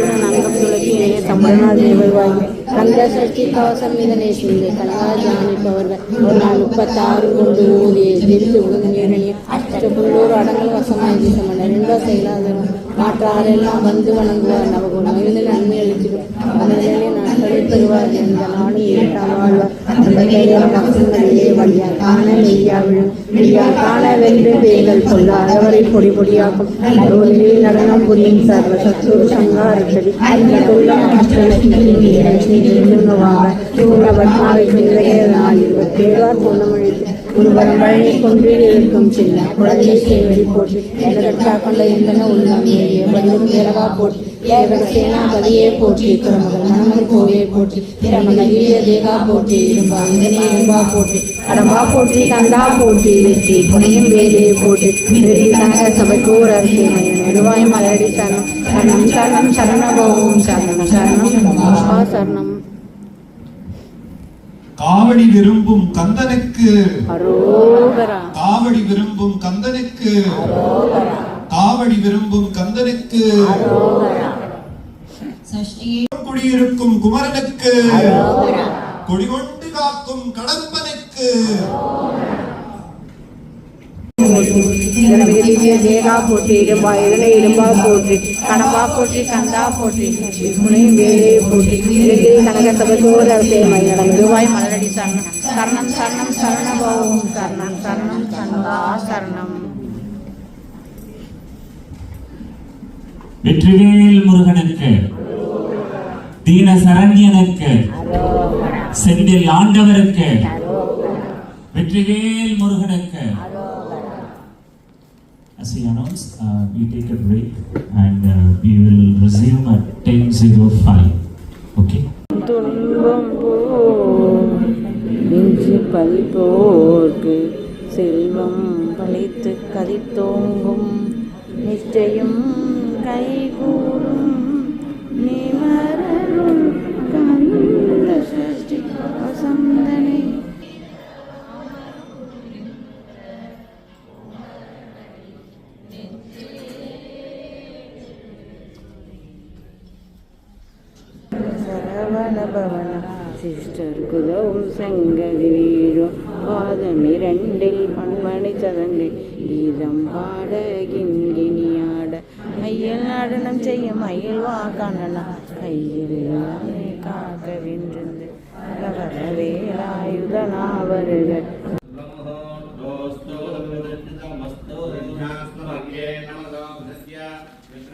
அங்கம் துளக்கியே சம்பளனால் நிகழ்வாகி கந்த சஷ்டி கவசம் இதனை செய்து கனகா தியானிப்பவர்கள் ஒரு நாள் 36 கொண்டு ஊதியை தெரிந்து உலகநீரணிய அச்சப்புள்ளூர் அடங்கல் வசமாய் திசமன்னர் என்ப செயலாதரும் மாற்றாரெல்லாம் வந்து வணங்குவார் நவகுண மகிழ்ந்து நன்மை அளிக்கிறோம் மனிதனே நாட்களை பெறுவார் என்ற நாடு ஈட்டால் வாழ்வார் அந்த கையால் மக்களிடையே வழியால் காண நெய்யா விழும் நெய்யால் காண வென்று வேங்கள் கொள்ள அறவரை பொடி பொடியாக்கும் நிலையில் நடனம் புரியும் சர்வ சத்துரு சங்காரத்தடி ஒருவரம் வழங்கி கொண்டு இருக்கும் சின்ன குழந்தையை சேவடி போட்டு எதற்கா கொண்ட எந்தன உள்ளம் வடிவம் வேலவா போட்டு சேனாபதியை போற்றி குரமகள் மணமகள் கோவையை போற்றி திறமகிய தேகா போற்றி இரும்பா இதனை இரும்பா போற்றி கடம்பா போற்றி கந்தா போற்றி வெற்றி புனையும் வேலையை போற்றி வெற்றி கனக சபைக்கோர் அரிசி நெடுவாய் மலரடி சரணம் சரணம் சரணம் சரணபோம் சரணம் சரணம் சரணம். காவடி விரும்பும் கந்தனுக்கு அரோகரா, காவடி விரும்பும் கந்தனுக்கு அரோகரா, காவடி விரும்பும் கந்தனுக்கு அரோகரா, குடியிருக்கும் குமரனுக்கு அரோகரா, கொடிகொண்டு காக்கும் கடம்பனுக்கு தேகா போற்றி இரும்பா இதனை இரும்பா போற்றி கடம்பா போற்றி கந்தா போற்றி புனையும் வேலையை போற்றி கனக சபைக்கோர் அரசே மையடம் இருவாய் மலரடி சரணம் சரணம் சரணம் சரணபோம் சரணம் சரணம் சரணா சரணம். வெற்றிவேல் முருகனுக்கு, தீன சரண்யனுக்கு, செந்தில் ஆண்டவருக்கு, வெற்றிவேல் முருகனுக்கு. As we announce, we take a break and we will resume at 10:05. Okay? துன்பம் போன்று பல்போர்க்கு செல்வம் பழித்து கதித்தோங்கும் நிச்சயம் கைகூடும் நிமரருள் கந்த சஷ்டி வசந்தனை பவன சிஸ்டர் குதவும் சங்கதி வீரோ பாதமிரண்டில் பண்மணி சதங்கை கீதம் பாட கிண்கிணியாட மையல் நடனம் செய்யும் மயில் வாக்கான கையில் காக்க வென்றிருந்து வேலாயுதனாவர்கள்